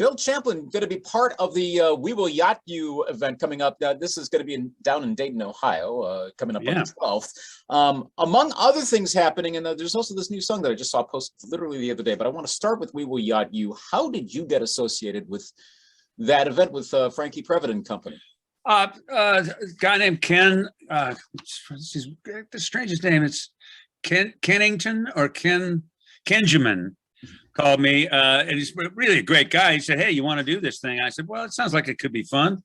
Bill Champlin going to be part of the We Will Yacht You event coming up. This is going to be down in Dayton, Ohio, coming up on the 12th. Among other things happening, and there's also this new song that I just saw posted literally the other day, but I want to start with We Will Yacht You. How did you get associated with that event with Frankie Previtt and company? A guy named Ken, the strangest name, it's Kennington or Kenjamin. Called me, and he's really a great guy. He said, "Hey, you want to do this thing?" I said, "Well, it sounds like it could be fun."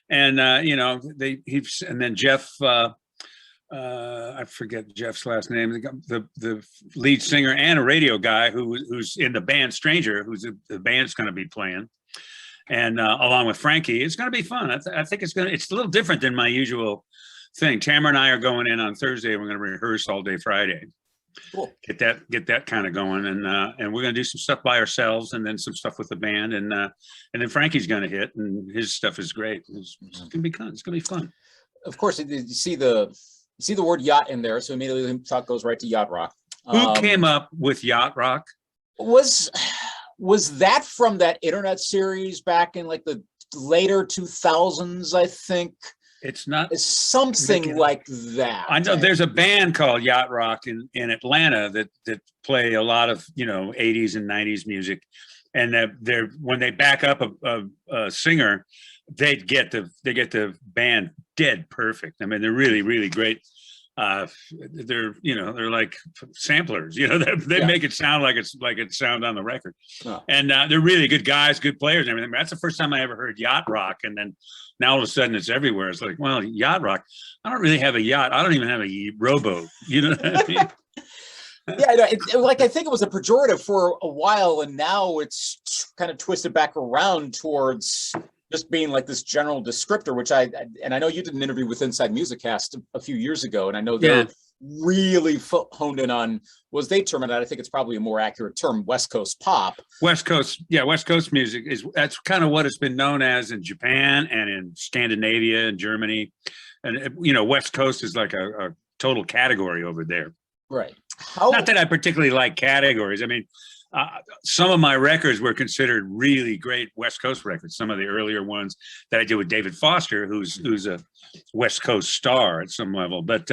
And and then Jeff, I forget Jeff's last name, the lead singer and a radio guy who's in the band Stranger, the band's going to be playing, and along with Frankie, it's going to be fun. I think it's a little different than my usual thing. Tamara and I are going in on Thursday. We're going to rehearse all day Friday. Cool. Get that kind of going, and we're gonna do some stuff by ourselves, and then some stuff with the band, and then Frankie's gonna hit, and his stuff is great. It's gonna be fun. It's gonna be fun. Of course, you see the word yacht in there, so immediately the talk goes right to yacht rock. Who came up with yacht rock? Was that from that internet series back in like the later 2000s? I think. It's not. It's something like that. I know there's a band called Yacht Rock in Atlanta that play a lot of 80s and 90s music, and they're when they back up a singer, they get the band dead perfect. I mean, they're really, really great. They're like samplers. They make it sound like it sound on the record. Oh. And they're really good guys, good players, and everything. That's the first time I ever heard yacht rock, and then now all of a sudden it's everywhere. It's like, well, yacht rock. I don't really have a yacht. I don't even have a rowboat. You know what I mean? Yeah, I think it was a pejorative for a while, and now it's kind of twisted back around towards just being like this general descriptor, which I know you did an interview with Inside Music Cast a few years ago, and I know they're really honed in on, was they term it, I think it's probably a more accurate term, West Coast pop. West Coast music that's kind of what it's been known as in Japan and in Scandinavia and Germany. And West Coast is like a total category over there. Right. Not that I particularly like categories. I mean, some of my records were considered really great West Coast records. Some of the earlier ones that I did with David Foster, who's a West Coast star at some level. But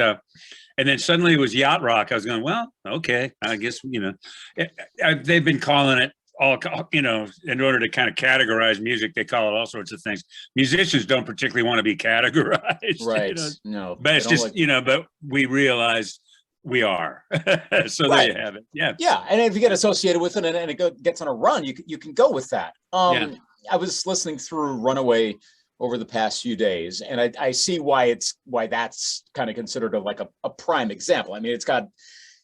and then suddenly it was yacht rock. I was going, well, okay, I guess they've been calling it all. In order to kind of categorize music, they call it all sorts of things. Musicians don't particularly want to be categorized, right? No, but it's just but we realized. We are. So right. There you have it. Yeah. Yeah. And if you get associated with it and it gets on a run, you can go with that. I was listening through Runaway over the past few days, and I see why that's kind of considered a prime example. I mean, it's got,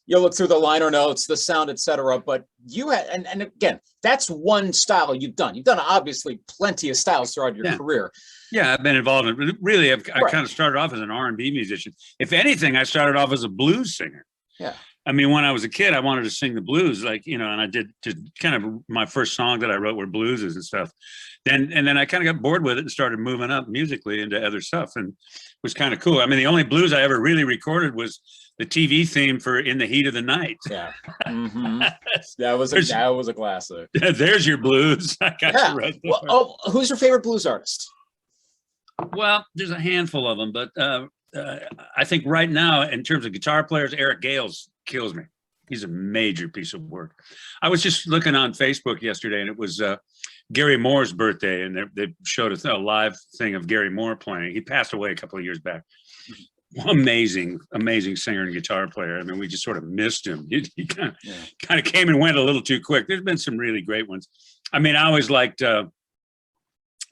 you look through the liner notes, the sound, etc. But you had, and again, that's one style you've done. You've done obviously plenty of styles throughout your career. Yeah, I've been involved in it. Really, I kind of started off as an R&B musician. If anything, I started off as a blues singer. Yeah. I mean, when I was a kid, I wanted to sing the blues, and I did kind of my first song that I wrote were blueses and stuff. Then I kind of got bored with it and started moving up musically into other stuff, and it was kind of cool. I mean, the only blues I ever really recorded was the TV theme for In the Heat of the Night. Yeah. Mm-hmm. that was a classic. There's your blues. I got you right there. Well, who's your favorite blues artist? Well, there's a handful of them, but I think right now, in terms of guitar players, Eric Gales kills me. He's a major piece of work. I was just looking on Facebook yesterday, and it was Gary Moore's birthday, and they showed a live thing of Gary Moore playing. He passed away a couple of years back. Amazing singer and guitar player. I mean, we just sort of missed him. He kind of came and went a little too quick. There's been some really great ones. I mean, I always liked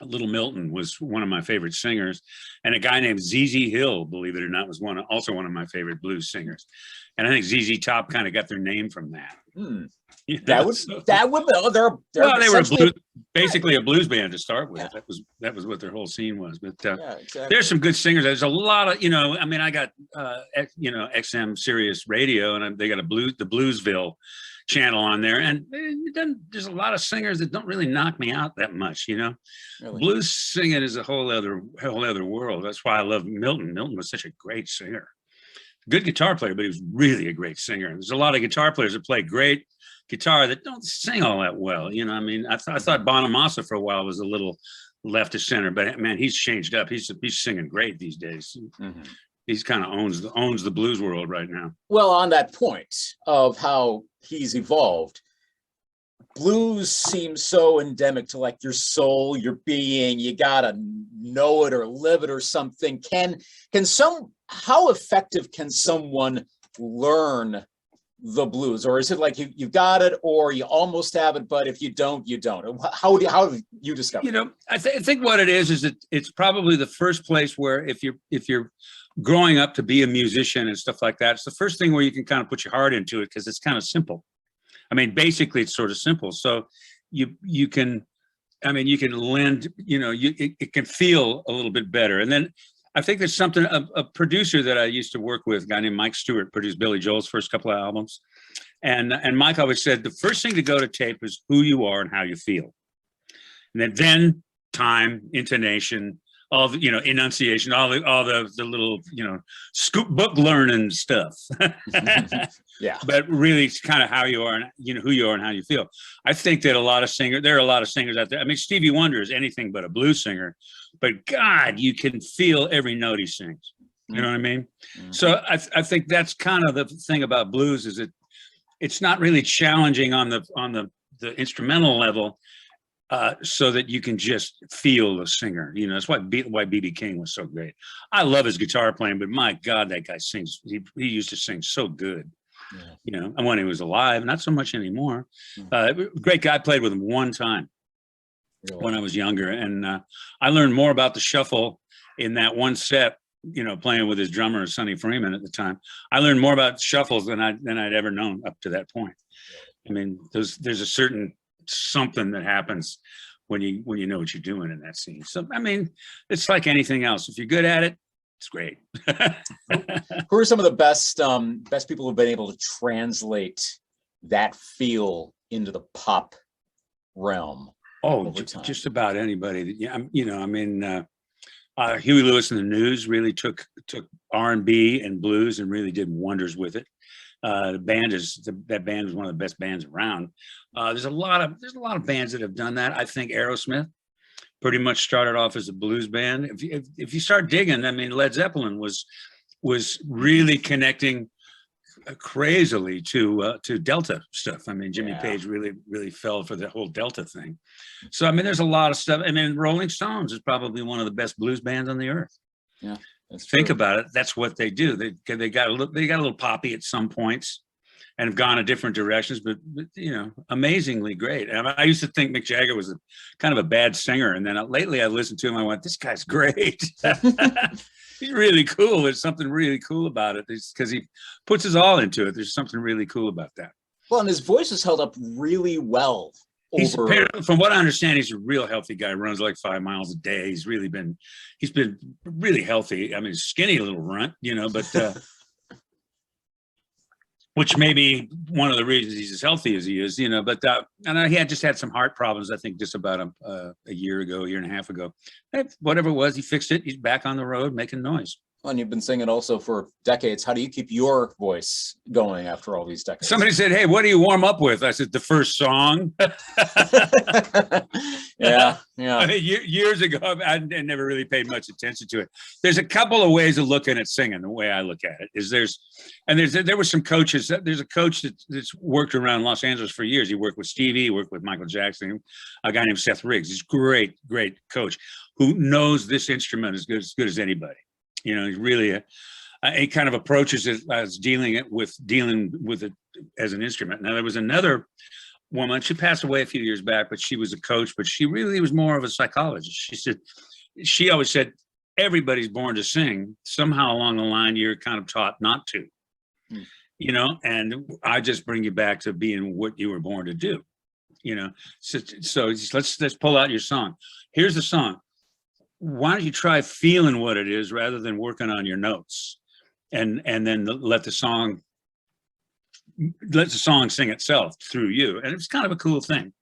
Little Milton was one of my favorite singers, and a guy named ZZ Hill, believe it or not, was also one of my favorite blues singers. And I think ZZ Top kind of got their name from that. They were basically a blues band to start with. Yeah. That was what their whole scene was. But exactly. There's some good singers. There's a lot of I mean, I got XM Sirius Radio, and they got the Bluesville channel on there, and there's a lot of singers that don't really knock me out that much. Really? Blues singing is a whole other world. That's why I love Milton. Milton was such a great singer. Good guitar player, but he was really a great singer. There's a lot of guitar players that play great guitar that don't sing all that well. You know, I mean, I thought Bonamassa for a while was a little left of center, but man, he's changed up. He's singing great these days. He's kind of owns the blues world right now. Well, on that point of how he's evolved, blues seems so endemic to like your soul, your being. You gotta know it or live it or something. How effective can someone learn the blues, or is it like you got it or you almost have it, but if you don't, you don't? How do you discover? You know, I think what it is that it's probably the first place where if you're growing up to be a musician and stuff like that, it's the first thing where you can kind of put your heart into it because it's kind of simple. I mean, basically, it's sort of simple. So you can lend, you know, it can feel a little bit better. And then I think there's something, a producer that I used to work with, a guy named Mike Stewart, produced Billy Joel's first couple of albums. And Mike always said, the first thing to go to tape is who you are and how you feel. And then time, intonation, all the, you know, enunciation, all the little, you know, scoop book learning stuff. Yeah. But really it's kind of how you are and, you know, who you are and how you feel. I think that there are a lot of singers out there. I mean, Stevie Wonder is anything but a blues singer, but God, you can feel every note he sings. You know what I mean? So I think that's kind of the thing about blues is it's not really challenging on the instrumental level. So that you can just feel the singer, you know. That's why B.B. King was so great. I love his guitar playing, but my God, that guy sings. He used to sing so good, you know. And when he was alive, not so much anymore. Great guy. Played with him one time when I was younger, and I learned more about the shuffle in that one set. You know, playing with his drummer Sonny Freeman at the time, I learned more about shuffles than I'd ever known up to that point. I mean, there's a certain something that happens when you know what you're doing in that scene. So I mean, it's like anything else. If you're good at it, it's great. Who are some of the best people who've been able to translate that feel into the pop realm? Oh, just about anybody. Yeah, you know, I mean, Huey Lewis and the News really took R&B and blues and really did wonders with it. That band is one of the best bands around. There's a lot of bands that have done that. I think Aerosmith pretty much started off as a blues band. If you start digging, I mean, Led Zeppelin was really connecting crazily to Delta stuff. I mean, Jimmy Page really fell for the whole Delta thing. So I mean, there's a lot of stuff. I mean, Rolling Stones is probably one of the best blues bands on the earth. Yeah. Think about it. That's what they do. They got a little poppy at some points, and have gone in different directions. But you know, amazingly great. And I used to think Mick Jagger was kind of a bad singer, and then lately I listened to him. I went, "This guy's great. He's really cool. There's something really cool about it because he puts his all into it. There's something really cool about that." Well, and his voice has held up really well. From what I understand, he's a real healthy guy. Runs like 5 miles a day. He's been really healthy. I mean, skinny little runt, you know, but which may be one of the reasons he's as healthy as he is, you know. But and he had some heart problems. I think just about a year and a half ago. Whatever it was, he fixed it. He's back on the road making noise. Well, and you've been singing also for decades. How do you keep your voice going after all these decades? Somebody said, "Hey, what do you warm up with?" I said, "The first song." Yeah. Years ago, I never really paid much attention to it. There's a couple of ways of looking at singing. The way I look at it is there were some coaches. There's a coach that's worked around Los Angeles for years. He worked with Stevie, he worked with Michael Jackson, a guy named Seth Riggs. He's great coach who knows this instrument as good as anybody. You know, he's really he kind of approaches it as dealing with it as an instrument. Now, there was another woman, she passed away a few years back, but she was a coach, but she really was more of a psychologist. She always said, everybody's born to sing. Somehow along the line, you're kind of taught not to, you know, and I just bring you back to being what you were born to do, you know. So let's pull out your song. Here's the song. Why don't you try feeling what it is rather than working on your notes, and then let the song sing itself through you. And it's kind of a cool thing.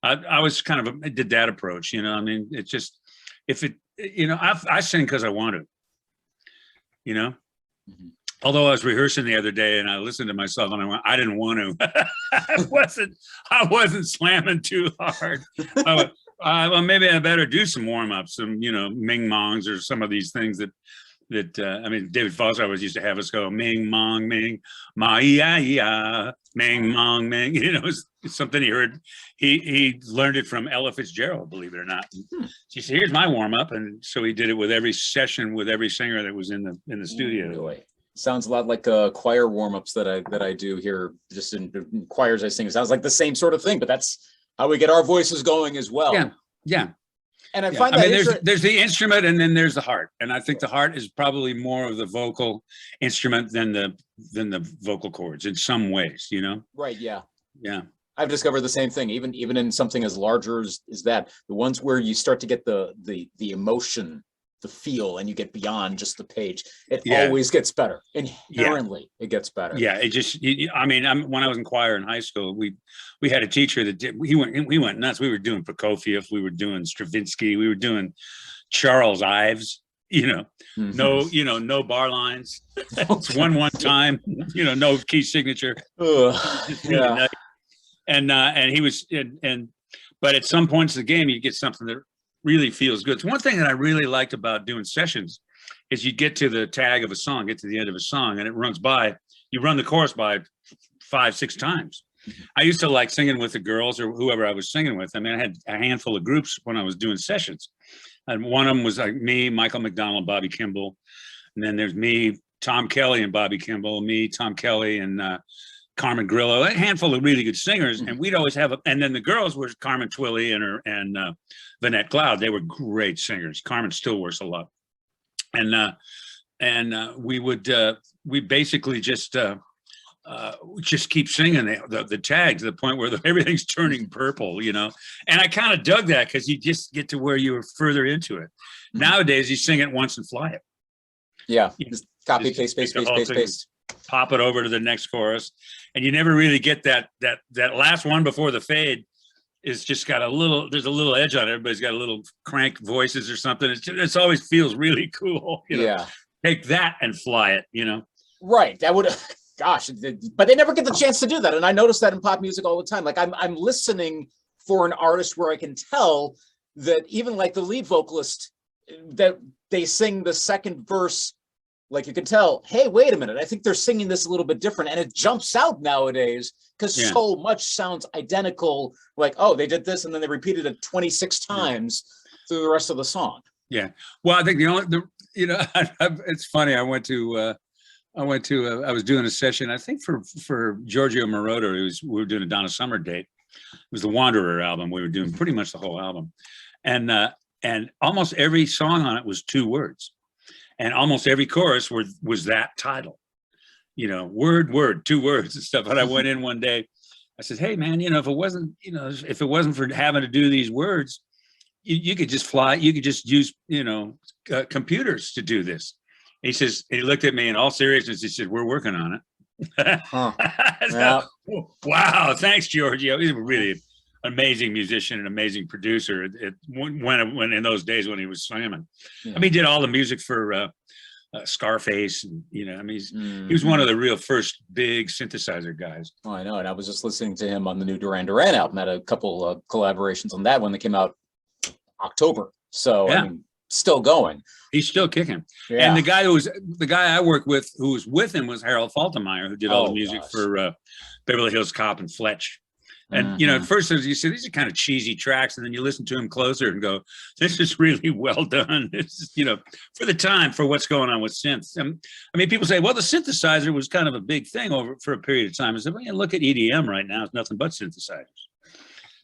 I was kind of did that approach, you know. I mean, it's just, you know, I sing because I want to, you know. Although I was rehearsing the other day and I listened to myself and I went, I didn't want to. I wasn't slamming too hard. Well, maybe I better do some warm-ups, some, Ming Mongs or some of these things that I mean, David Foster always used to have us go Ming Mong Ming Ma ya Ming Mong Ming. It's something he heard. He learned it from Ella Fitzgerald, believe it or not. She said, "Here's my warm up," and so he did it with every session with every singer that was in the studio. Boy. Sounds a lot like choir warm-ups that I do here, just in choirs I sing. It sounds like the same sort of thing, but that's how we get our voices going as well. Yeah. And I find that there's the instrument and then there's the heart. And I think the heart is probably more of the vocal instrument than the vocal cords in some ways, Right, yeah. Yeah. I've discovered the same thing, even in something as larger as that, the ones where you start to get the emotion, the feel, and you get beyond just the page, it always gets better. Inherently, it gets better. Yeah, it just, I mean, when I was in choir in high school, we had a teacher that we went nuts. We were doing Prokofiev, we were doing Stravinsky, we were doing Charles Ives, no bar lines. It's one time, no key signature. Yeah. And he was, but at some points of the game, you get something that really feels good. It's one thing that I really liked about doing sessions is you get to the tag of a song, get to the end of a song, and it runs by, you run the chorus by 5-6 times. I used to like singing with the girls or whoever I was singing with. I mean, I had a handful of groups when I was doing sessions. And one of them was like me, Michael McDonald, Bobby Kimball. And then there's me, Tom Kelly and Bobby Kimball, me, Tom Kelly, and Carmen Grillo, a handful of really good singers. And we'd always have, and then the girls were Carmen Twilley and Vanette Cloud. They were great singers. Carmen still works a lot. And we basically just keep singing the tags to the point where everything's turning purple, And I kind of dug that because you just get to where you were further into it. Nowadays, you sing it once and fly it. Yeah, just copy, paste. Pop it over to the next chorus, and you never really get that last one before the fade. Is just got there's a little edge on it. Everybody's got a little crank voices or something. It's always feels really cool. Yeah. Take that and fly it, Right. That would, gosh, but they never get the chance to do that. And I notice that in pop music all the time. Like I'm listening for an artist where I can tell that even like the lead vocalist, that they sing the second verse, like you can tell, hey, wait a minute, I think they're singing this a little bit different. And it jumps out nowadays because so much sounds identical. Like, oh, they did this and then they repeated it 26 times through the rest of the song. Yeah. Well, I think it's funny. I was doing a session, I think for Giorgio Moroder, we were doing a Donna Summer date. It was the Wanderer album. We were doing pretty much the whole album. And almost every song on it was 2 words. And almost every chorus was that title, word, 2 words and stuff. And I went in one day, I said, hey man, if it wasn't for having to do these words, you could just fly, you could just use, computers to do this. And he looked at me in all seriousness. He said, we're working on it. Yeah. Wow. Thanks, Giorgio. He's a really amazing musician and amazing producer. When in those days when he was slamming, I mean, he did all the music for Scarface, and he was one of the real first big synthesizer guys. Oh, I know, and I was just listening to him on the new Duran Duran album. Had a couple of collaborations on that one that came out October. So I mean, still going. He's still kicking. Yeah. And the guy I worked with, who was with him, was Harold Faltermeyer, who did all the music for Beverly Hills Cop and Fletch. And, at first, as you said, these are kind of cheesy tracks. And then you listen to them closer and go, this is really well done. This is, for the time, for what's going on with synths. I mean, people say, well, the synthesizer was kind of a big thing for a period of time. I said, well, look at EDM right now. It's nothing but synthesizers.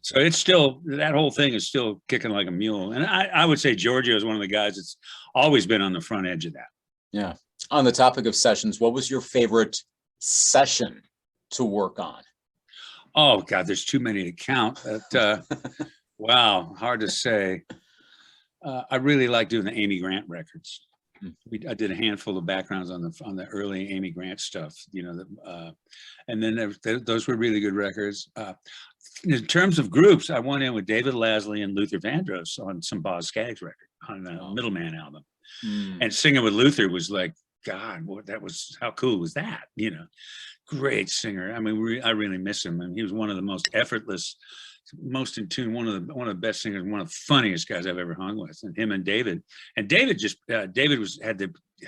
So it's still, that whole thing is still kicking like a mule. And I would say Giorgio is one of the guys that's always been on the front edge of that. Yeah. On the topic of sessions, what was your favorite session to work on? Oh God, there's too many to count. Wow, hard to say. I really like doing the Amy Grant records. I did a handful of backgrounds on the early Amy Grant stuff, and then those were really good records. In terms of groups, I went in with David Lasley and Luther Vandross on some Boz Scaggs record on the Middleman album, and singing with Luther was like God, what that was, how cool was that? You know, great singer. I mean, I really miss him. I mean, he was one of the most effortless, most in tune, one of the best singers, one of the funniest guys I've ever hung with. And him and David just David had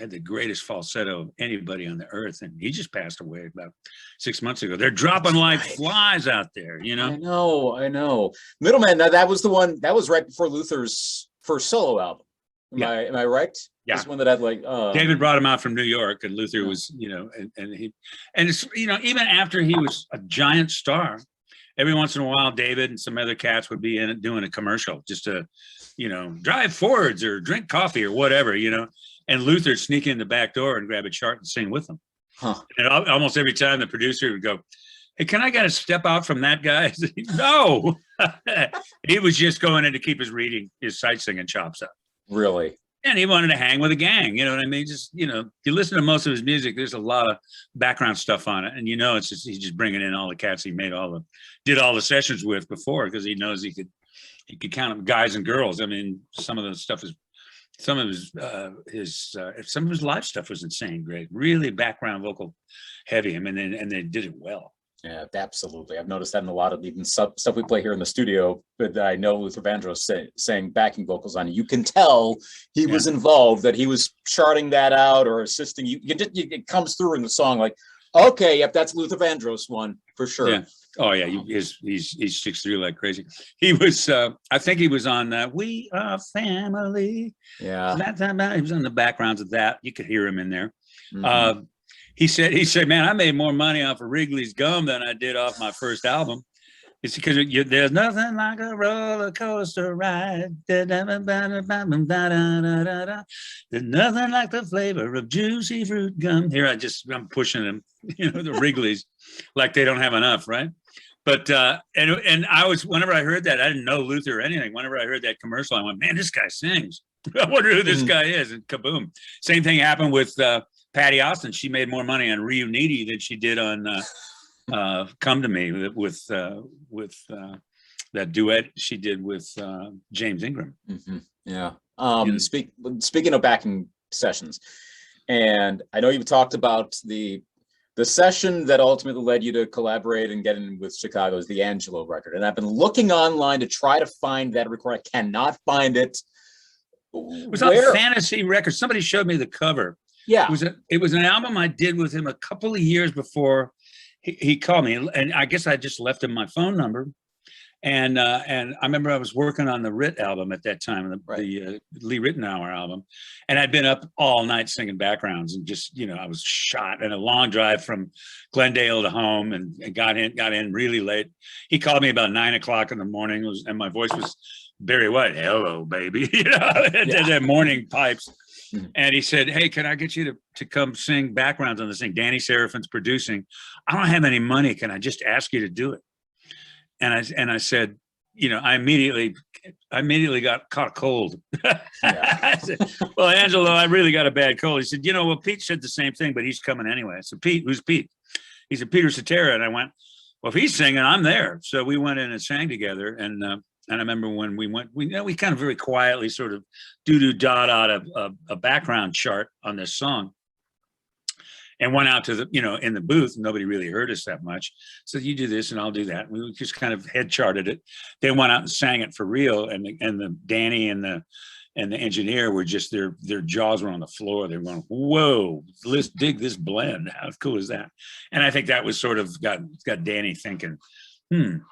the greatest falsetto of anybody on the earth, and he just passed away about 6 months ago. They're dropping like flies out there, you know. I know. Middleman. Now that was the one that was right before Luther's first solo album. Am I right? Yeah. This one that had like David brought him out from New York, and Luther was, you know, and it's, you know, even after he was a giant star, every once in a while, David and some other cats would be in it doing a commercial just to, you know, drive Fords or drink coffee or whatever, you know, and Luther sneak in the back door and grab a chart and sing with them. Huh. And almost every time the producer would go, "Hey, can I get a step out from that guy?" No, he was just going in to keep his sight singing chops up. Really? And he wanted to hang with a gang, you know what I mean? Just, you know, you listen to most of his music, there's a lot of background stuff on it. And, you know, it's just, he's just bringing in all the cats he did all the sessions with before, because he knows he could count them guys and girls. I mean, some of the stuff is, some of his live stuff was insane, great, really background vocal heavy. I mean, and they did it well. Yeah, absolutely. I've noticed that in a lot of even stuff we play here in the studio, but I know Luther Vandross sang backing vocals on it. You can tell he was involved, that he was charting that out or assisting. It comes through in the song like, okay, yep, that's Luther Vandross one for sure. Yeah. Oh yeah, he sticks through like crazy. He was, I think he was on "We Are Family." Yeah, he was on the backgrounds of that. You could hear him in there. Mm-hmm. He said, "Man, I made more money off of Wrigley's gum than I did off my first album. It's because there's nothing like a roller coaster ride. There's nothing like the flavor of juicy fruit gum." Here, I'm pushing them, you know, the Wrigley's, like they don't have enough, right? But and I was, whenever I heard that, I didn't know Luther or anything. Whenever I heard that commercial, I went, "Man, this guy sings. I wonder who this guy is." And kaboom! Same thing happened with Patty Austin. She made more money on Reuniti than she did on "Come to Me" with that duet she did with James Ingram. Mm-hmm. Yeah. Speaking of backing sessions, and I know you've talked about the session that ultimately led you to collaborate and get in with Chicago's the Angelo record, and I've been looking online to try to find that record. I cannot find it. It was on Fantasy Records. Somebody showed me the cover. Yeah, it was an album I did with him a couple of years before he called me, and I guess I just left him my phone number. And I remember I was working on the Rit album at that time, the Lee Ritenour album, and I'd been up all night singing backgrounds, and just, you know, I was shot, and a long drive from Glendale to home, and got in really late. He called me about 9 o'clock in the morning, and my voice was Barry White, "Hello, baby," you know, that morning pipes. And he said, "Hey, can I get you to come sing backgrounds on this thing? Danny Serafin's producing. I don't have any money. Can I just ask you to do it?" And I said, you know, I immediately caught a cold. I said, "Well, Angelo, I really got a bad cold." He said, "You know, well, Pete said the same thing, but he's coming anyway." I said, "Pete, who's Pete?" He said, "Peter Cetera." And I went, "Well, if he's singing, I'm there." So we went in and sang together. And I remember when we went, we kind of very quietly sort of dot a background chart on this song, and went out to the, you know, in the booth. Nobody really heard us that much. So you do this and I'll do that. We just kind of head charted it. Then went out and sang it for real. And the Danny and the engineer were just, their jaws were on the floor. They were going, "Whoa, let's dig this blend. How cool is that?" And I think that was sort of got Danny thinking,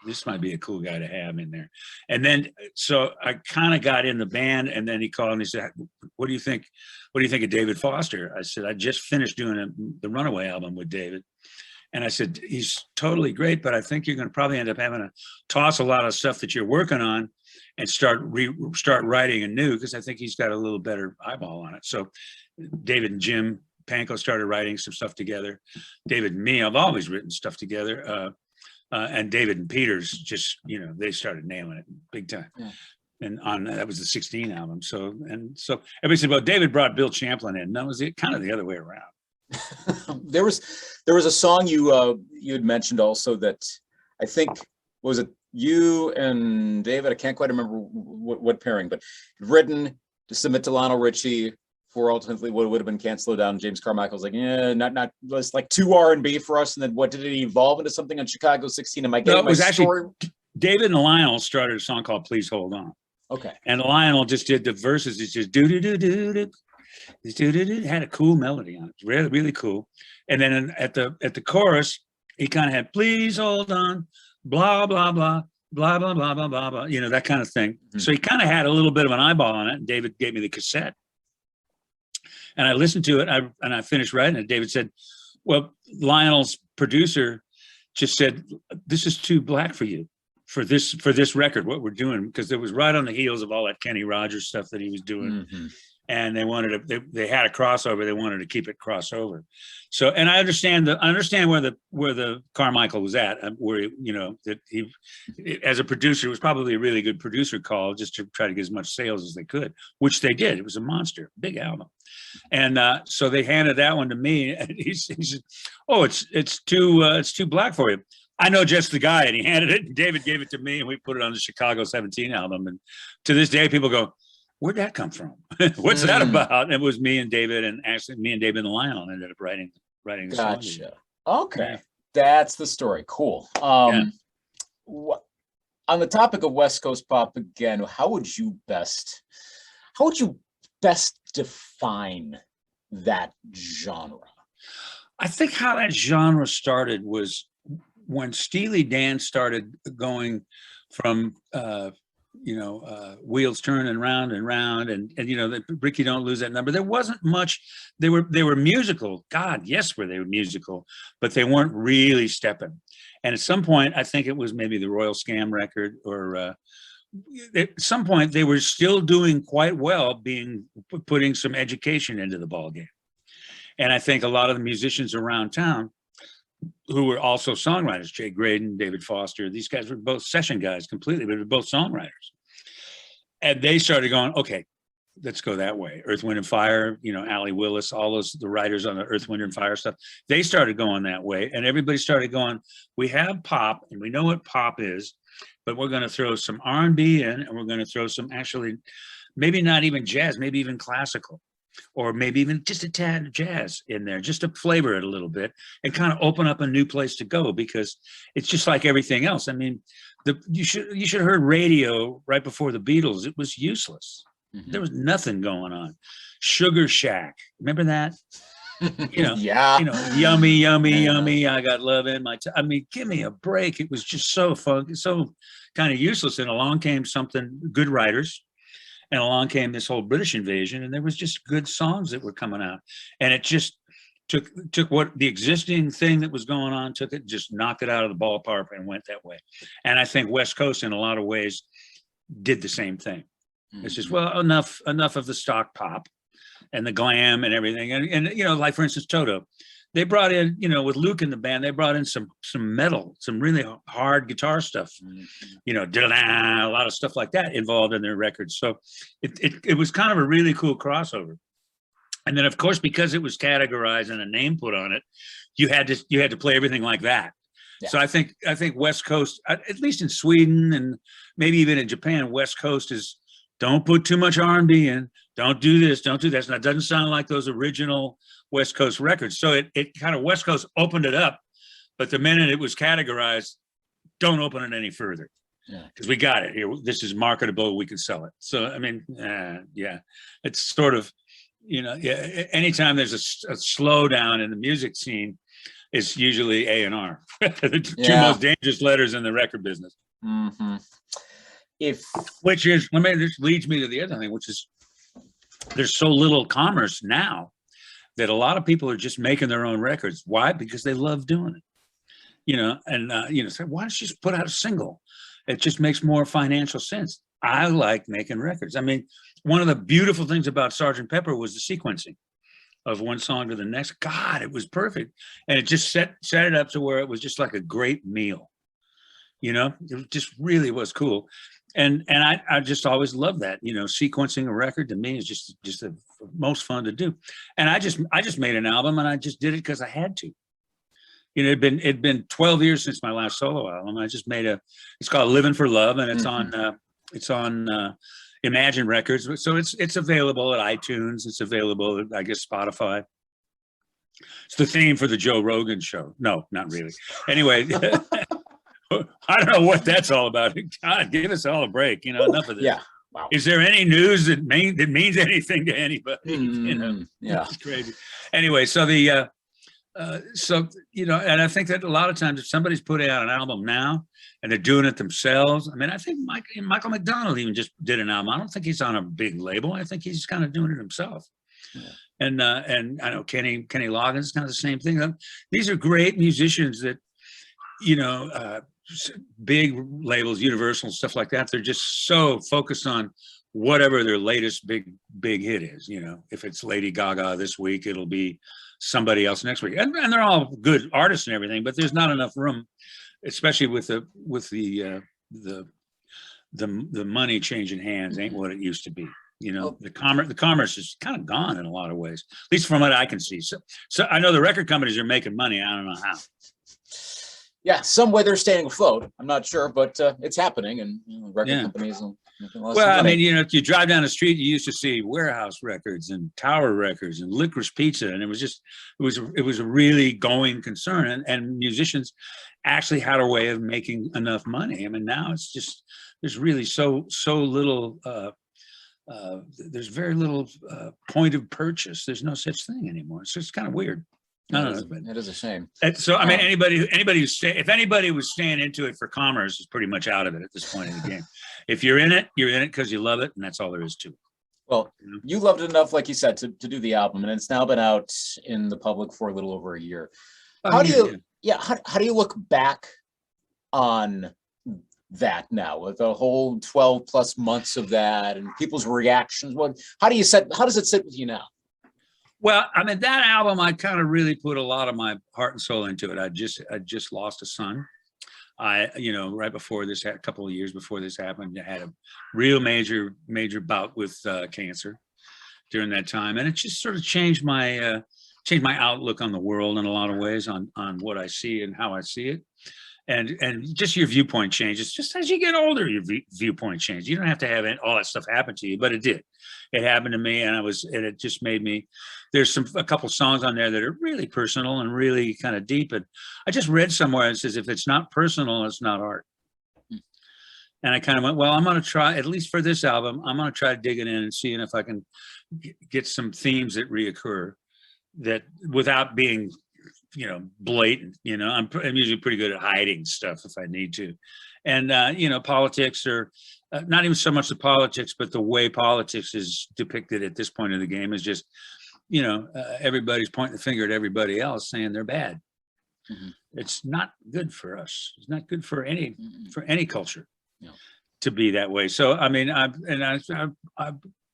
this might be a cool guy to have in there. And then, so I kind of got in the band, and then he called and he said, what do you think of David Foster?" I said, "I just finished doing the Runaway album with David." And I said, "He's totally great, but I think you're going to probably end up having to toss a lot of stuff that you're working on and start writing anew, because I think he's got a little better eyeball on it." So David and Jim Pankow started writing some stuff together. David and me, I've always written stuff together. And David and Peters just, you know, they started nailing it big time. Yeah. And that was the 16 album. So everybody said, "Well, David brought Bill Champlin in." That was kind of the other way around. There was a song you had mentioned also that I think, was it you and David? I can't quite remember what pairing, but written to submit to Lionel Richie before ultimately what would have been Can't Slow Down. James Carmichael's like, yeah, not it's like too R&B for us. And then what did it evolve into something on Chicago 16? Am I getting No, it was my story? actually David and Lionel started a song called Please Hold On. Okay. And Lionel just did the verses. It's just do do do do do. It had a cool melody on it. Really, really cool. And then at the chorus, he kind of had "Please hold on," blah blah blah, blah blah blah blah blah blah. You know, that kind of thing. Mm-hmm. So he kind of had a little bit of an eyeball on it. And David gave me the cassette, and I listened to it. And I finished writing it. David said, "Well, Lionel's producer just said this is too black for you for this record. What we're doing, because it was right on the heels of all that Kenny Rogers stuff that he was doing." Mm-hmm. And they had a crossover. They wanted to keep it crossover. So, and I understand where the Carmichael was at, where, you know, that he, as a producer, it was probably a really good producer call just to try to get as much sales as they could, which they did. It was a monster, big album. And so they handed that one to me, and he said, "Oh, it's too black for you." I know just the guy, and he handed it. And David gave it to me, and we put it on the Chicago 17 album. And to this day, people go, "Where'd that come from? What's that about?" And it was me and David, and actually me and David and Lionel ended up writing the song. Gotcha. Okay. Yeah. That's the story. Cool. On the topic of West Coast pop again, how would you best define that genre? I think how that genre started was when Steely Dan started going from wheels turning round and round, and you know, Ricky Don't Lose That Number. There wasn't much. They were musical. God, yes, they were musical, but they weren't really stepping. And at some point, I think it was maybe the Royal Scam record, or at some point they were still doing quite well, putting some education into the ballgame. And I think a lot of the musicians around town, who were also songwriters, Jay Graydon, David Foster, these guys were both session guys completely, but they were both songwriters. And they started going, okay, let's go that way. Earth, Wind and Fire, you know, Allie Willis, all the writers on the Earth, Wind and Fire stuff, they started going that way. And everybody started going, we have pop, and we know what pop is, but we're going to throw some R&B in, and we're going to throw some, actually, maybe not even jazz, maybe even classical, or maybe even just a tad of jazz in there, just to flavor it a little bit and kind of open up a new place to go, because it's just like everything else. I mean, you should have heard radio right before the Beatles. It was useless. Mm-hmm. There was nothing going on. Sugar Shack, remember that? You know, yeah. You know, yummy, yummy, yummy. I got love in my. I mean, give me a break. It was just so fun, so kind of useless. And along came something, good writers. And along came this whole British invasion, and there was just good songs that were coming out. And it just took what the existing thing that was going on, just knocked it out of the ballpark and went that way. And I think West Coast, in a lot of ways, did the same thing. Mm-hmm. It's just, well, enough of the stock pop and the glam and everything. And you know, like for instance, Toto. They brought in, you know, with Luke in the band, they brought in some metal, some really hard guitar stuff, you know, a lot of stuff like that involved in their records. So it was kind of a really cool crossover. And then, of course, because it was categorized and a name put on it, you had to play everything like that. Yeah. So I think West Coast, at least in Sweden and maybe even in Japan, West Coast is, don't put too much R&B in, don't do this, don't do that. And it doesn't sound like those original West Coast records. So it kind of, West Coast opened it up, but the minute it was categorized, don't open it any further, because we got it here. This is marketable. We can sell it. So, I mean, yeah, it's sort of, you know, yeah. Anytime there's a slowdown in the music scene, it's usually A&R, the two most dangerous letters in the record business. Mm-hmm. This leads me to the other thing, which is there's so little commerce now that a lot of people are just making their own records. Why? Because they love doing it, you know, and, you know, say, why don't you just put out a single? It just makes more financial sense. I like making records. I mean, one of the beautiful things about Sgt. Pepper was the sequencing of one song to the next. God, it was perfect. And it just set it up to where it was just like a great meal. You know, it just really was cool. And I just always loved that, you know, sequencing a record to me is just the most fun to do. And I just made an album, and I just did it because I had to. You know, it'd been 12 years since my last solo album. I just made it's called Livin For Love, and it's Imagine Records. So it's available at iTunes. It's available at, I guess, Spotify. It's the theme for the Joe Rogan show. No, not really. Anyway, I don't know what that's all about. God, give us all a break. Enough of this. Yeah. Wow. Is there any news that means anything to anybody? Yeah. It's crazy. Anyway, so and I think that a lot of times if somebody's putting out an album now and they're doing it themselves, I mean, I think Michael McDonald even just did an album. I don't think he's on a big label. I think he's kind of doing it himself. Yeah. And I know Kenny Loggins is kind of the same thing. These are great musicians that, big labels, Universal, stuff like that. They're just so focused on whatever their latest big hit is. If it's Lady Gaga this week, it'll be somebody else next week. And they're all good artists and everything, but there's not enough room, especially with the money changing hands ain't what it used to be. The commerce is kind of gone in a lot of ways, at least from what I can see. So I know the record companies are making money. I don't know how. Yeah, some way they're staying afloat. I'm not sure, but it's happening, and record companies. Well, I mean, if you drive down the street, you used to see Warehouse Records and Tower Records and Licorice Pizza, and it was a really going concern, and musicians actually had a way of making enough money. I mean, now it's just there's really so little. There's very little point of purchase. There's no such thing anymore. So it's kind of weird. It is a shame. So I mean, if anybody was staying into it for commerce is pretty much out of it at this point in the game. If you're in it because you love it, and that's all there is to it. Well, you loved it enough, like you said, to do the album, and it's now been out in the public for a little over a year. How do you look back on that now, with the whole 12 plus months of that and people's reactions? How does it sit with you now? Well, I mean, that album, I kind of really put a lot of my heart and soul into it. I just lost a son. Right before this, a couple of years before this happened, I had a real major bout with cancer during that time. And it just sort of changed my outlook on the world in a lot of ways, on what I see and how I see it. And just your viewpoint changes. Just as you get older, your viewpoint changes. You don't have to have all that stuff happen to you, but it did. It happened to me, and it just made me. There's a couple songs on there that are really personal and really kind of deep. And I just read somewhere it says, if it's not personal, it's not art. And I kind of went, well, I'm going to try, at least for this album, I'm going to try digging in and seeing if I can get some themes that reoccur, that without being blatant. I'm usually pretty good at hiding stuff if I need to. And politics, or not even so much the politics, but the way politics is depicted at this point of the game is just everybody's pointing the finger at everybody else, saying they're bad. Mm-hmm. It's not good for us. It's not good for any culture to be that way. So I mean, I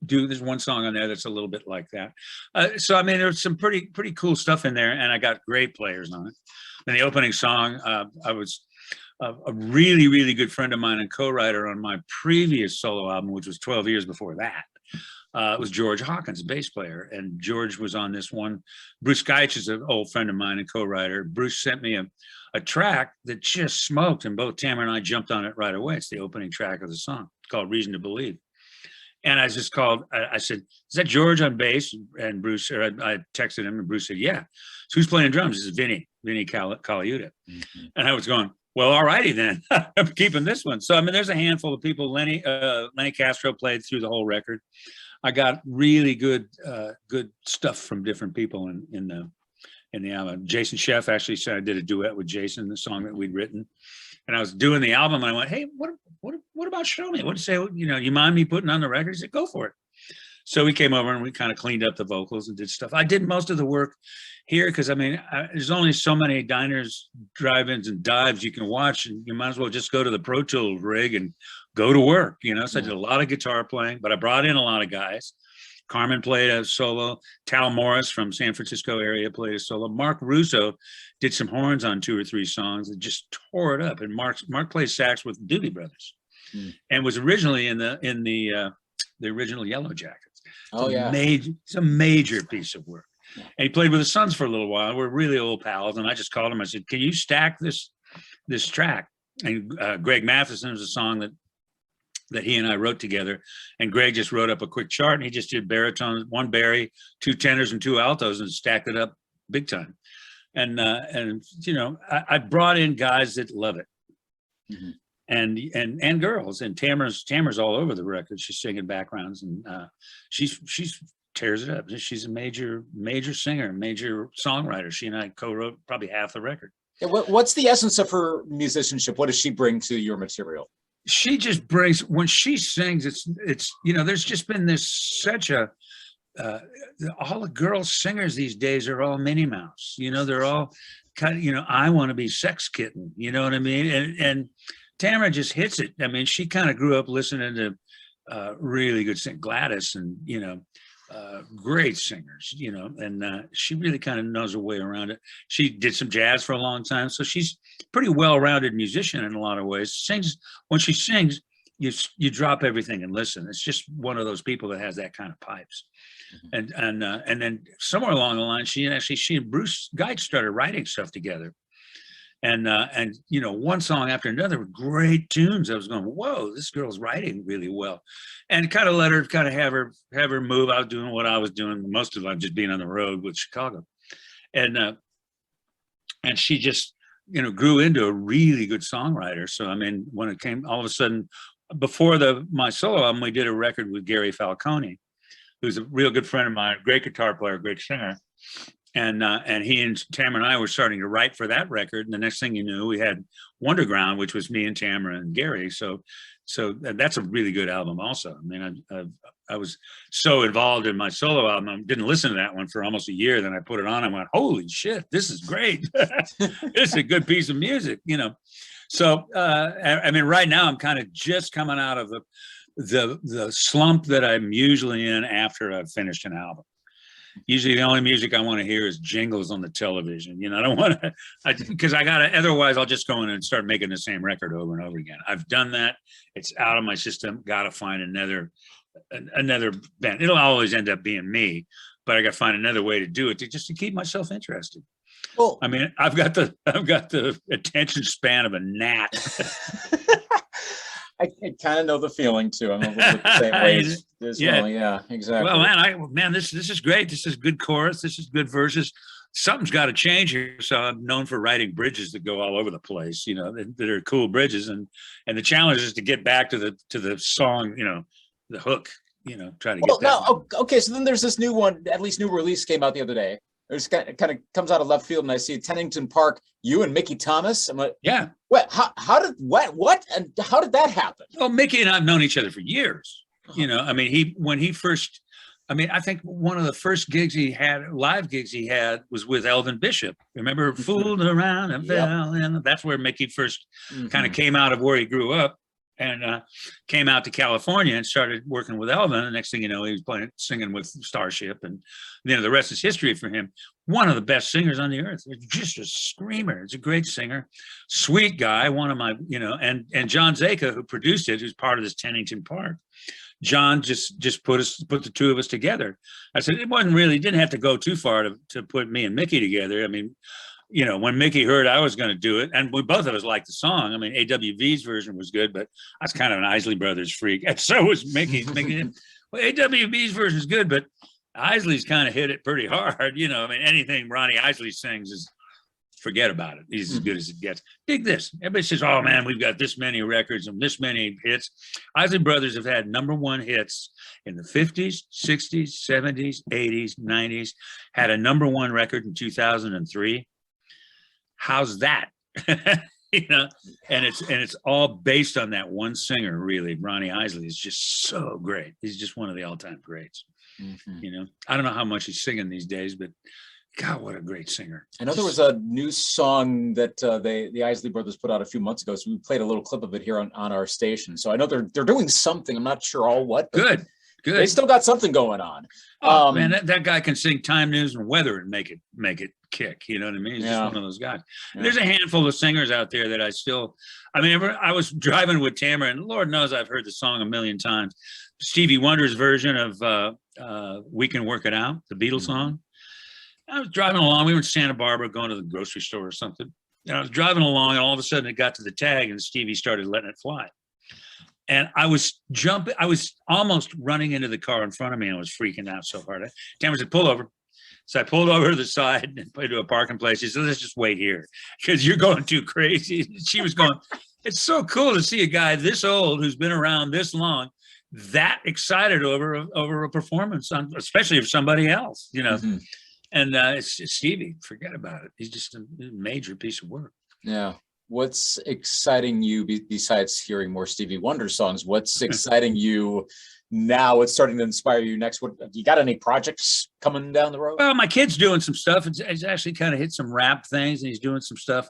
do. There's one song on there that's a little bit like that. So I mean, there's some pretty cool stuff in there, and I got great players on it. And the opening song, I was a really, really good friend of mine and co-writer on my previous solo album, which was 12 years before that. It was George Hawkins, bass player, and George was on this one. Bruce Geitch is an old friend of mine and co-writer. Bruce sent me a track that just smoked, and both Tamara and I jumped on it right away. It's the opening track of the song. It's called "Reason to Believe." And I just called. I said, "Is that George on bass?" And Bruce, or I texted him, and Bruce said, "Yeah." So who's playing drums? This is Vinny Colaiuta. Mm-hmm. And I was going, well, all righty then. I'm keeping this one. So I mean, there's a handful of people. Lenny Castro played through the whole record. I got really good stuff from different people in the album. Jason Sheff actually said I did a duet with Jason, the song that we'd written. And I was doing the album, and I went, "Hey, what about Show Me? What do you say? You mind me putting on the record?" He said, "Go for it." So we came over and we kind of cleaned up the vocals and did stuff. I did most of the work here because I mean, there's only so many diners, drive-ins, and dives you can watch, and you might as well just go to the Pro Tools rig and go to work. So I did a lot of guitar playing, but I brought in a lot of guys. Carmen played a solo. Tal Morris from San Francisco area played a solo. Mark Russo did some horns on 2 or 3 songs and just tore it up. And Mark plays sax with the Doobie Brothers, and was originally in the original Yellow Jackets. It's a major piece of work. Yeah. And he played with the Sons for a little while. We're really old pals, and I just called him. I said, "Can you stack this track?" And Greg Matheson is a song that he and I wrote together. And Greg just wrote up a quick chart, and he just did baritone, one bari, two tenors, and two altos, and stacked it up big time. And you know, I brought in guys that love it. Mm-hmm. And girls, and Tamara's all over the record. She's singing backgrounds, and she's tears it up. She's a major singer, major songwriter. She and I co-wrote probably half the record. Yeah, what's the essence of her musicianship? What does she bring to your material? She just brings, when she sings, it's you know, there's just been this such a all the girl singers these days are all Minnie Mouse. You know, they're all kind of, you know, I want to be Sex Kitten. You know what I mean? And Tamara just hits it. I mean, she kind of grew up listening to really good sing Gladys, and you know, great singers. You know, and she really kind of knows her way around it. She did some jazz for a long time, so she's pretty well-rounded musician in a lot of ways. Sings, when she sings, you drop everything and listen. It's just one of those people that has that kind of pipes. Mm-hmm. And then somewhere along the line, she and Bruce Geich started writing stuff together. And you know, one song after another with great tunes. I was going, whoa, this girl's writing really well, and kind of let her kind of have her move. I was doing what I was doing most of the time, just being on the road with Chicago, and she just, you know, grew into a really good songwriter. So I mean, when it came, all of a sudden, before my solo album, we did a record with Gary Falcone, who's a real good friend of mine, great guitar player, great singer. And he and Tamara and I were starting to write for that record. And the next thing you knew, we had Wonderground, which was me and Tamara and Gary. So that's a really good album also. I mean, I was so involved in my solo album. I didn't listen to that one for almost a year. Then I put it on and went, holy shit, this is great. This is a good piece of music, you know? So, I mean, right now I'm kind of just coming out of the slump that I'm usually in after I've finished an album. Usually the only music I want to hear is jingles on the television. You know, I don't want to, because I gotta, otherwise I'll just go in and start making the same record over and over again. I've done that. It's out of my system. Got to find another band. It'll always end up being me, but I got to find another way to do it just to keep myself interested. Well, I mean, I've got the attention span of a gnat. I kind of know the feeling too. I'm a little bit the same way as well. Yeah, exactly. Well, man, this is great. This is good chorus. This is good verses. Something's got to change here. So I'm known for writing bridges that go all over the place, you know, that are cool bridges. And the challenge is to get back to the song, you know, the hook, you know, try to get that. Well, okay. So then there's this new one, at least new release came out the other day. It kind of comes out of left field, and I see Tennington Park, you and Mickey Thomas. I'm like, yeah. What? How did that happen? Well, Mickey and I've known each other for years. You know, I mean, I think one of the first live gigs he had was with Elvin Bishop. Remember, fooled around and fell, and that's where Mickey first kind of came out of where he grew up. And came out to California and started working with Elvin. The next thing you know, he was singing with Starship, and you know, the rest is history for him. One of the best singers on the earth. Just a screamer. It's a great singer, sweet guy. One of my, you know, and John Zaka, who produced it, who's part of this Tennington Park. John just put the two of us together. I said it didn't have to go too far to put me and Mickey together. I mean, you know, when Mickey heard I was going to do it, and we both of us liked the song. I mean, AWV's version was good, but I was kind of an Isley Brothers freak, and so was Mickey. Well, AWV's version is good, but Isley's kind of hit it pretty hard. You know, I mean, anything Ronnie Isley sings is, forget about it. He's as good as it gets. Dig this. Everybody says, oh man, we've got this many records and this many hits. Isley Brothers have had #1 hits in the 50s, 60s, 70s, 80s, 90s, had a #1 record in 2003. How's that? You know, and it's all based on that one singer, really. Ronnie Isley is just so great. He's just one of the all-time greats. You know, I don't know how much he's singing these days, but God, what a great singer. I know there was a new song that the Isley Brothers put out a few months ago, so we played a little clip of it here on our station. So I know they're doing something. I'm not sure all what. Good. They still got something going on. Oh man, that guy can sing time, news, and weather and make it kick. You know what I mean? He's just one of those guys. Yeah. There's a handful of singers out there that I was driving with Tamara, and Lord knows I've heard the song a million times. Stevie Wonder's version of "We Can Work It Out," the Beatles song. I was driving along. We were in Santa Barbara, going to the grocery store or something. And I was driving along, and all of a sudden it got to the tag, and Stevie started letting it fly. And I was almost running into the car in front of me, and I was freaking out so hard. Tamara said, pull over. So I pulled over to the side and put to a parking place. She said, let's just wait here because you're going too crazy. She was going, it's so cool to see a guy this old who's been around this long, that excited over a performance, especially of somebody else, you know. Mm-hmm. And it's Stevie, forget about it. He's just a major piece of work. Yeah. What's exciting you besides hearing more Stevie Wonder songs? What's exciting you now? What's starting to inspire you next? What you got? Any projects coming down the road? Well, my kid's doing some stuff. It's actually kind of hit some rap things, and he's doing some stuff.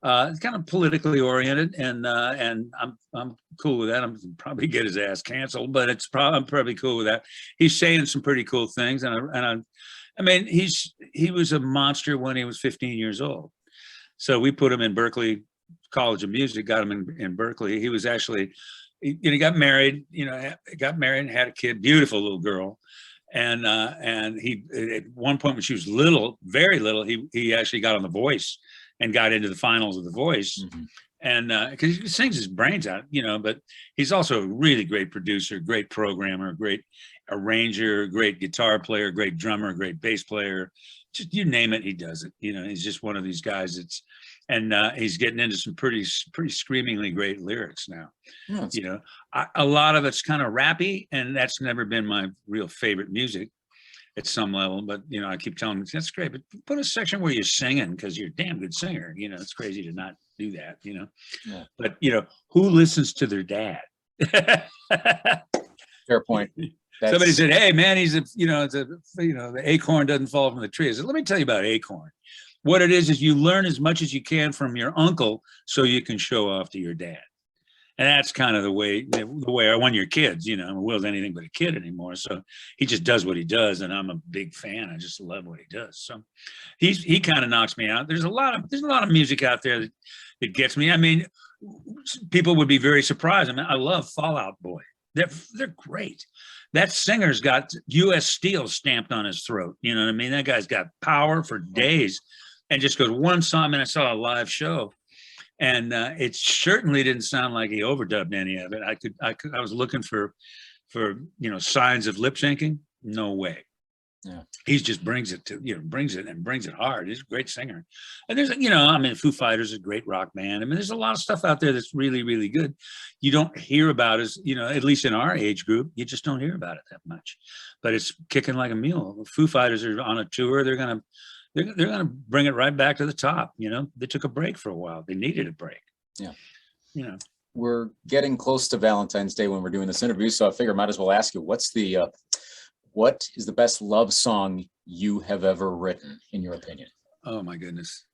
It's kind of politically oriented, and I'm cool with that. I'm probably get his ass canceled, but I'm probably cool with that. He's saying some pretty cool things, I mean, he was a monster when he was 15 years old. So we put him in Berkeley College of Music, got him in Berkeley. He was actually, he got married, and had a kid, beautiful little girl. And he, at one point when she was little, very little, he actually got on The Voice and got into the finals of The Voice. Mm-hmm. And because he sings his brains out, but he's also a really great producer, great programmer, great arranger, great guitar player, great drummer, great bass player. Just you name it, he does it. He's just one of these guys. He's getting into some pretty screamingly great lyrics now. Yes. A lot of it's kind of rappy, and that's never been my real favorite music at some level. But I keep telling him that's great, but put a section where you're singing because you're a damn good singer. It's crazy to not do that. Yeah. But who listens to their dad? Fair point. Somebody said, "Hey, man, the acorn doesn't fall from the tree." I said, "Let me tell you about acorn. What it is you learn as much as you can from your uncle, so you can show off to your dad." And that's kind of the way I want your kids. Will's anything but a kid anymore, so he just does what he does, and I'm a big fan. I just love what he does. So he kind of knocks me out. There's a lot of music out there that gets me. I mean, people would be very surprised. I mean, I love Fall Out Boy. They're great. That singer's got U.S. Steel stamped on his throat. You know what I mean? That guy's got power for days, and just goes one song. I mean, I saw a live show, and it certainly didn't sound like he overdubbed any of it. I was looking for signs of lip syncing. No way. Yeah. He just brings it brings it hard. He's a great singer. And there's, Foo Fighters is a great rock band. I mean, there's a lot of stuff out there that's really, really good. You don't hear about as, at least in our age group, you just don't hear about it that much. But it's kicking like a mule. Foo Fighters are on a tour. They're gonna bring it right back to the top. They took a break for a while. They needed a break. Yeah. We're getting close to Valentine's Day when we're doing this interview, so I figure I might as well ask you, what is the best love song you have ever written, in your opinion? Oh, my goodness.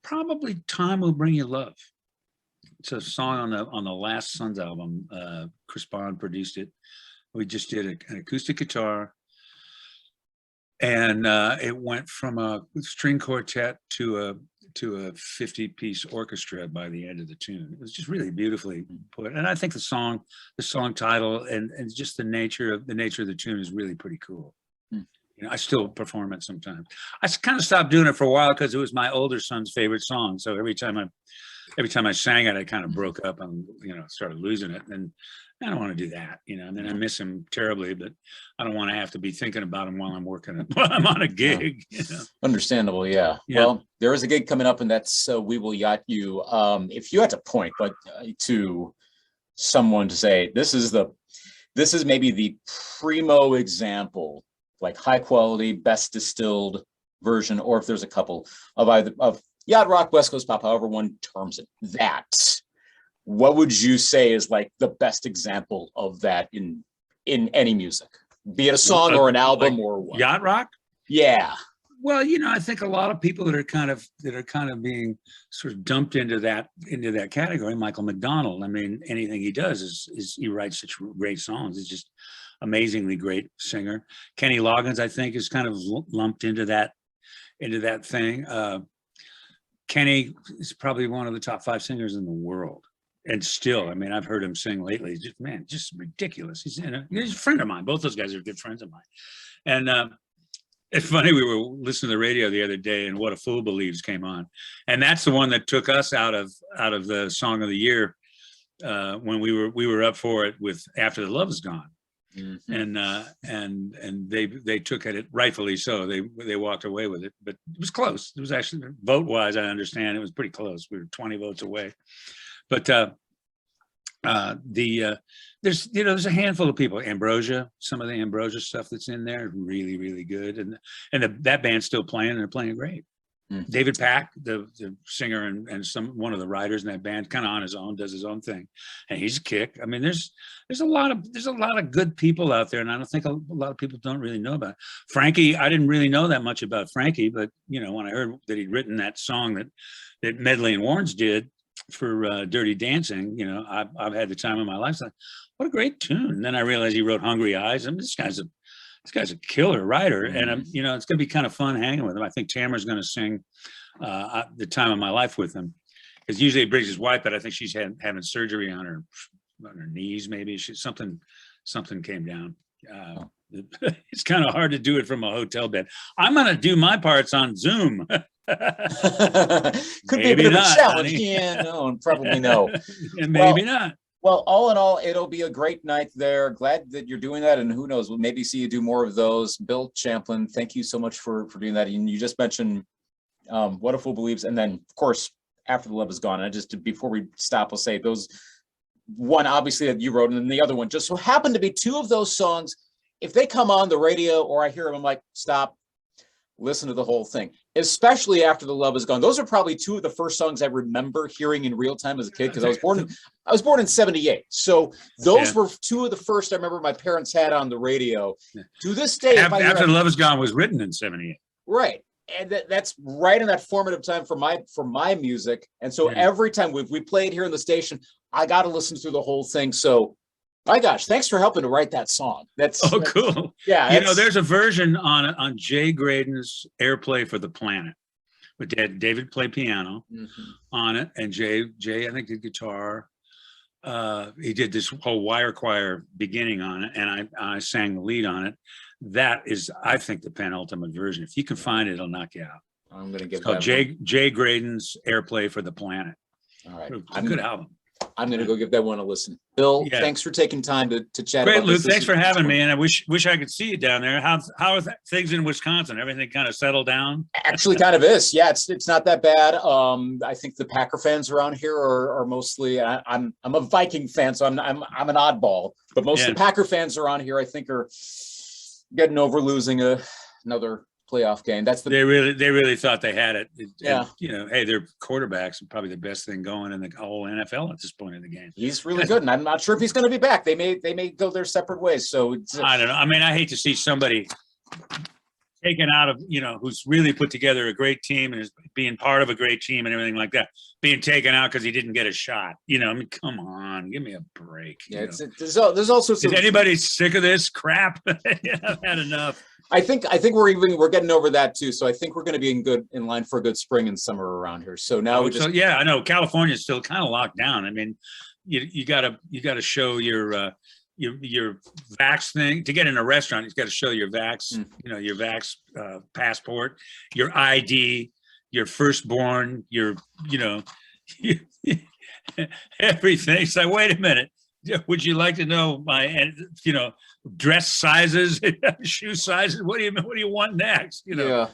Probably Time Will Bring You Love. It's a song on the Last Sons album. Chris Bond produced it. We just did an acoustic guitar. And it went from a string quartet to a 50-piece orchestra by the end of the tune. It was just really beautifully put. And I think the song title and just the nature of the tune is really pretty cool. I still perform it sometimes. I kind of stopped doing it for a while because it was my older son's favorite song. So every time I sang it, I kind of broke up and started losing it. And I don't want to do that. I mean, I miss him terribly, but I don't want to have to be thinking about him while I'm I'm on a gig. Understandable, yeah. Well, there is a gig coming up, and that's We Will Yacht You. If you had to point, to someone to say this is maybe the primo example, like high quality, best distilled version, or if there's a couple of yacht rock, West Coast pop, however one terms it, what would you say is like the best example of that in any music, be it a song or an album, like or what? Yacht rock? Yeah. Well, I think a lot of people that are kind of being sort of dumped into that category. Michael McDonald. I mean, anything he does is he writes such great songs. He's just amazingly great singer. Kenny Loggins, I think, is kind of lumped into that thing. Kenny is probably one of the top 5 singers in the world. And still, I mean, I've heard him sing lately. Just ridiculous. He's a friend of mine. Both those guys are good friends of mine. And it's funny, we were listening to the radio the other day, and What a Fool Believes came on. And that's the one that took us out of the Song of the Year when we were up for it with After the Love Is Gone. Mhm. And they took it rightfully so. They walked away with it, but it was close. It was actually, vote wise, I understand it was pretty close. We were 20 votes away, but there's a handful of people. Ambrosia, some of the Ambrosia stuff that's in there is really, really good, and that band's still playing, and they're playing great. David Pack, the singer and one of the writers in that band, kind of on his own, does his own thing, and he's a kick. I mean, there's a lot of good people out there, and I don't think a lot of people don't really know about it. Frankie. I didn't really know that much about Frankie, but when I heard that he'd written that song that Medley and Warrens did for Dirty Dancing, I've had the time of my life. So, what a great tune! And then I realized he wrote Hungry Eyes. I mean, this guy's a killer writer, and it's going to be kind of fun hanging with him. I think Tamara's going to sing "The Time of My Life" with him, because usually he brings his wife, but I think she's having surgery on her knees. Maybe something came down. It's kind of hard to do it from a hotel bed. I'm going to do my parts on Zoom. Could be a bit of a challenge. Honey. Yeah, no, probably no. Maybe not. Well, all in all, it'll be a great night there. Glad that you're doing that, and who knows, we'll maybe see you do more of those. Bill Champlin, thank you so much for doing that. And you just mentioned What a Fool Believes, and then of course After the Love Is Gone. And before we stop, I'll say those, one obviously that you wrote, and then the other one just so happened to be two of those songs. If they come on the radio or I hear them, I'm like, stop, listen to the whole thing, especially After the Love Is Gone. Those are probably two of the first songs I remember hearing in real time as a kid, because I was born in 78. So those were two of the first I remember my parents had on the radio. To this day, After the Love Is Gone was written in 78. Right. And that's right in that formative time for my music. And so every time we played here in the station, I got to listen through the whole thing. So my gosh, thanks for helping to write that song. That's cool. Yeah. There's a version on Jay Graydon's Airplay for the Planet. But David played piano on it, and Jay I think did guitar. He did this whole wire choir beginning on it, and I sang the lead on it. That is, I think, the penultimate version. If you can find it, it'll knock you out. I'm going to give it's called Jay Graydon's Airplay for the Planet. All right. It's a good album. I'm going to go give that one a listen. Bill, thanks for taking time to chat. Great, about Luke. this. Thanks for having me. And I wish I could see you down there. How are things in Wisconsin? Everything kind of settled down? Actually, kind of is. Yeah, it's not that bad. I think the Packer fans around here are mostly. I'm a Viking fan, so I'm an oddball. But most of the Packer fans around here, I think, are getting over losing another playoff game. They really thought they had it. And, hey, their quarterback's probably the best thing going in the whole NFL at this point in the game. He's really good, and I'm not sure if he's going to be back. They may go their separate ways. So I don't know. I mean, I hate to see somebody taken out of, who's really put together a great team and is being part of a great team and everything like that, being taken out because he didn't get a shot. I mean, come on, give me a break. Yeah, there's also is anybody sick of this crap? I've had enough. I think we're getting over that too. So I think we're going to be in line for a good spring and summer around here. So now I know California is still kind of locked down. I mean, you gotta show your vax thing to get in a restaurant. You've got to show your vax, your vax passport, your ID, your firstborn, everything. So wait a minute. Would you like to know my, dress sizes, shoe sizes? What do you want next? Yeah,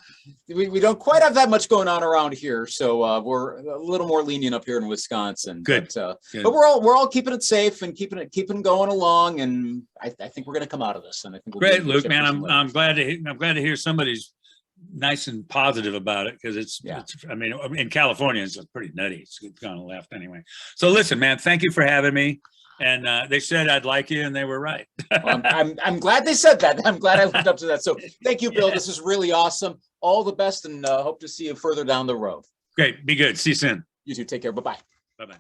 we don't quite have that much going on around here, so we're a little more lenient up here in Wisconsin. Good. But we're all keeping it safe and keeping going along, and I think we're going to come out of this. And I think great, Luke, man. I'm glad to hear somebody's nice and positive about it, because it's I mean, in California it's pretty nutty. It's gone left anyway. So listen, man, thank you for having me. And they said I'd like you, and they were right. Well, I'm glad they said that. I'm glad I lived up to that. So thank you, Bill. Yeah. This is really awesome. All the best, and hope to see you further down the road. Great. Be good. See you soon. You too. Take care. Bye-bye. Bye-bye.